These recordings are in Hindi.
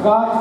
Yes,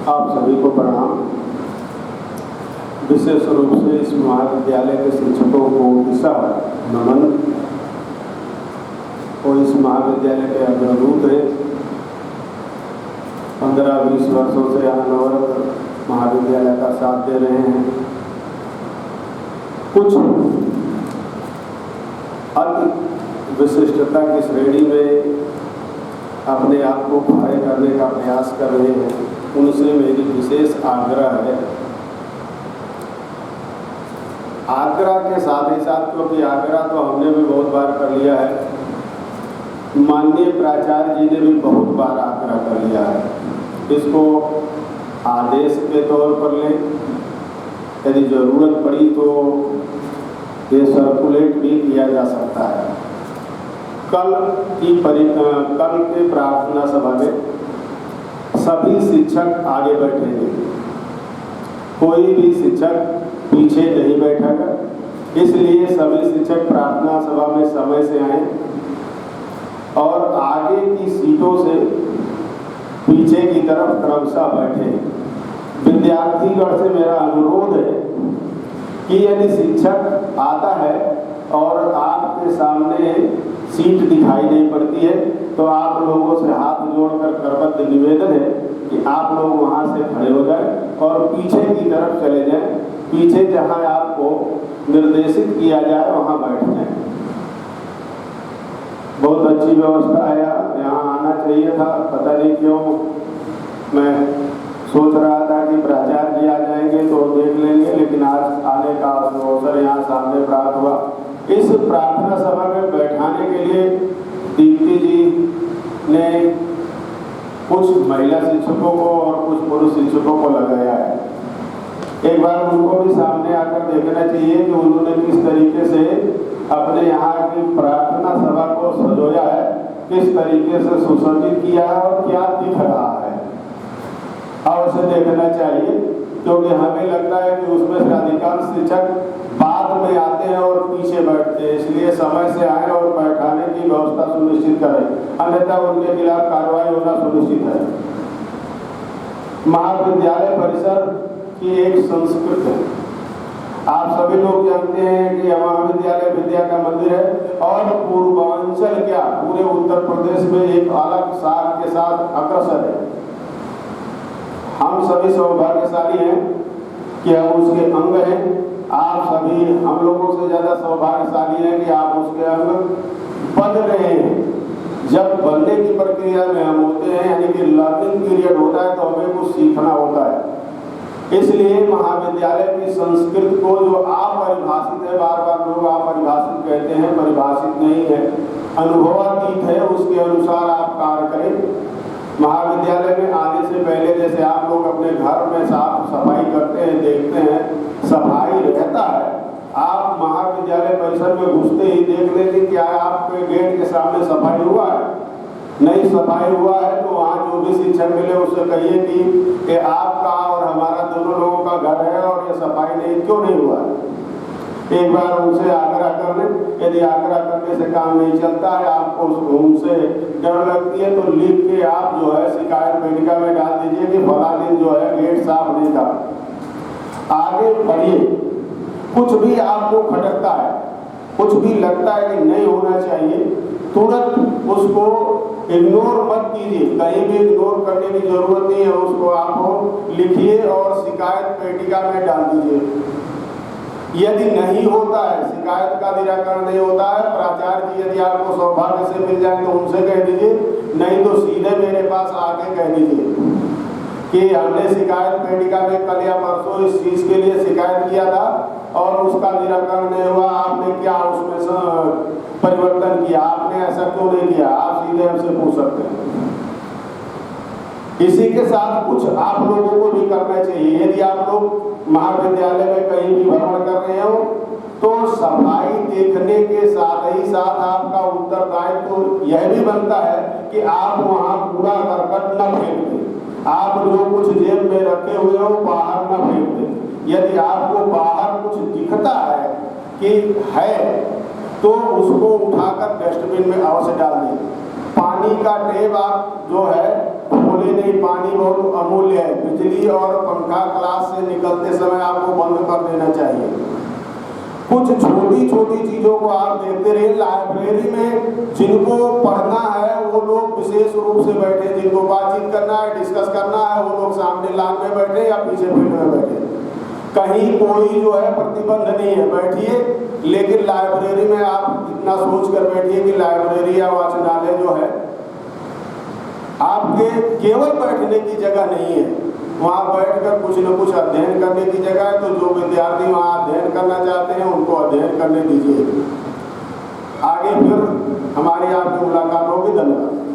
आप सभी को प्रणाम। विशेष रूप से इस महाविद्यालय के शिक्षकों को दिशा नमन और इस महाविद्यालय के अग्रदूत हैं। 15-20 वर्षों से अनवरत महाविद्यालय का साथ दे रहे हैं। कुछ अति विशिष्टता की श्रेणी में अपने आप को खड़े करने का प्रयास कर रहे हैं। उनसे मेरी विशेष आग्रह है। आग्रह के साथ ही साथ, क्योंकि आग्रह तो हमने भी बहुत बार कर लिया है, माननीय प्राचार्य जी ने भी बहुत बार आग्रह कर लिया है। इसको आदेश के तौर पर लें, यदि जरूरत पड़ी तो ये सर्कुलेट भी किया जा सकता है। कल के प्रार्थना सभा में सभी शिक्षक आगे बैठेंगे, कोई भी शिक्षक पीछे नहीं बैठेगा। इसलिए सभी शिक्षक प्रार्थना सभा में समय से आए और आगे की सीटों से पीछे की तरफ क्रमशः बैठे। विद्यार्थीगण से मेरा अनुरोध है कि यदि शिक्षक आता है और आपके सामने सीट दिखाई नहीं पड़ती है तो आप लोगों से हाथ जोड़कर करबद्ध निवेदन है कि आप लोग वहां से खड़े हो जाएं और पीछे की तरफ चले जाएं। पीछे जहां आपको निर्देशित किया जाए वहां बैठ जाएं। बहुत अच्छी व्यवस्था है, यहाँ आना चाहिए था। पता नहीं क्यों मैं सोच रहा था कि प्राचार्य जी आ जाएंगे तो देख लेंगे, लेकिन आज आने का अवसर यहाँ सामने प्राप्त हुआ। इस प्रार्थना सभा में बैठाने के लिए दीप्ति जी ने कुछ महिला शिक्षकों को और कुछ पुरुष शिक्षकों को लगाया है। एक बार उनको भी सामने आकर देखना चाहिए कि उन्होंने किस तरीके से अपने यहाँ की प्रार्थना सभा को सजोया है, किस तरीके से सुसज्जित किया है और क्या दिख रहा है। अवश्य देखना चाहिए, क्योंकि हमें लगता है कि उसमें से अधिकांश शिक्षक बाद में आते हैं और पीछे बैठते हैं। इसलिए समय से आए और बैठाने की व्यवस्था सुनिश्चित करें, अन्यथा उनके खिलाफ कार्रवाई होना सुनिश्चित है। महाविद्यालय परिसर की एक संस्कृति है। आप सभी लोग जानते हैं कि महाविद्यालय विद्या का मंदिर है और पूर्वांचल क्या पूरे उत्तर प्रदेश में एक अलग साख के साथ अग्रसर है। हम सभी सौभाग्यशाली हैं कि हम उसके अंग हैं। आप सभी हम लोगों से ज्यादा सौभाग्यशाली हैं कि आप उसके अंग बन रहे हैं। जब बनने की प्रक्रिया में हम होते हैं, यानी कि लर्निंग पीरियड होता है, तो हमें कुछ सीखना होता है। इसलिए महाविद्यालय की संस्कृति को जो अपरिभाषित है, बार बार लोग अपरिभाषित कहते हैं, परिभाषित नहीं है, अनुभवातीत है, उसके अनुसार आप कार्य करें। महाविद्यालय में आने से पहले जैसे आप लोग अपने घर में साफ सफाई करते हैं, देखते हैं, सफाई रहता है, आप महाविद्यालय परिसर में घुसते ही देख लें कि क्या आपके गेट के सामने सफाई हुआ है। नहीं सफाई हुआ है तो वहाँ जो भी शिक्षक मिले उससे कहिए कि आपका और हमारा दोनों लोगों का घर है और ये सफाई नहीं क्यों नहीं हुआ है। एक बार उनसे आग्रह कर लें। यदि आग्रह करने से काम नहीं चलता है, आपको उनसे डर लगती है, तो लिख के आप जो है शिकायत पेटिका में डाल दीजिए कि फला दिन जो है गेट साफ नहीं था। आगे बढ़िए। कुछ भी आपको खटकता है, कुछ भी लगता है कि नहीं होना चाहिए, तुरंत उसको इग्नोर मत कीजिए। कहीं भी इग्नोर करने की जरूरत नहीं है, उसको आप लिखिए और शिकायत पेटिका में डाल दीजिए। यदि नहीं होता है, शिकायत का निराकरण नहीं होता है, प्राचार्य जी यदि आपको सौभाग्य से मिल जाए तो उनसे कह दीजिए, नहीं तो सीधे मेरे पास आके कह दीजिए कि हमने शिकायत पेटिका में कल या परसों इस चीज के लिए शिकायत किया था और उसका निराकरण नहीं हुआ, आपने क्या उसमें परिवर्तन किया, आपने ऐसा क्यों नहीं किया, आप सीधे हमसे पूछ सकते हैं। इसी के साथ कुछ आप लोगों को भी करना चाहिए। यदि आप लोग महाविद्यालय में कहीं भी भ्रमण कर रहे हो तो सफाई देखने के साथ ही साथ आपका उत्तरदायित्व तो यह भी बनता है कि आप वहाँ कूड़ा करकट न फेंक दें। आप जो कुछ जेब में रखे हुए हो बाहर न फेंक दें। यदि आपको बाहर कुछ दिखता है कि है तो उसको उठाकर डस्टबिन में अवश्य डाल दें। पानी का टैप आप जो है खोले नहीं, पानी बहुत अमूल्य है। बिजली और पंखा क्लास से निकलते समय आपको बंद कर देना चाहिए। कुछ छोटी छोटी चीजों को आप देखते रहिए। लाइब्रेरी में जिनको पढ़ना है वो लोग विशेष रूप से बैठे, जिनको बातचीत करना है, डिस्कस करना है, वो लोग सामने लाइन में बैठे या पीछे फील्ड में बैठे। कहीं कोई जो है प्रतिबंध नहीं है, बैठिए। लेकिन लाइब्रेरी में आप इतना सोच कर बैठिए कि लाइब्रेरी या वाचनालय जो है आपके केवल बैठने की जगह नहीं है, वहाँ बैठकर कुछ न कुछ अध्ययन करने की जगह है। तो जो विद्यार्थी वहाँ अध्ययन करना चाहते हैं उनको अध्ययन करने दीजिए। आगे फिर हमारी आपकी मुलाकात होगी। धन्यवाद।